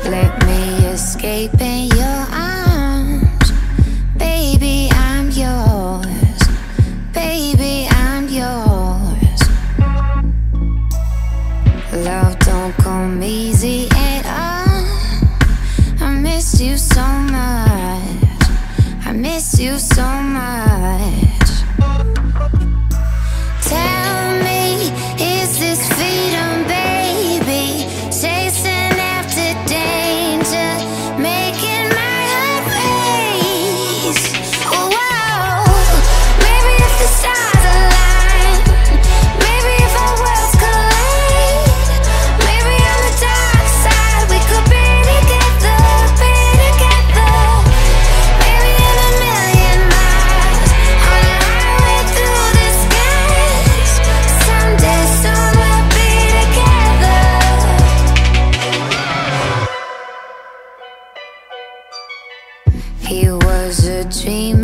Let me escape in your arms. Baby, I'm yours. Baby, I'm yours. Love don't come easy at all. I miss you so much. I miss you so much. Tell me, is this freedom, baby? Chasing after danger, making my heart race. Whoa, maybe if the stars align, maybe if our worlds collide, maybe on the dark side we could be together, be together. Maybe in a million miles, on a highway through the skies, someday soon we'll be together. He was a dream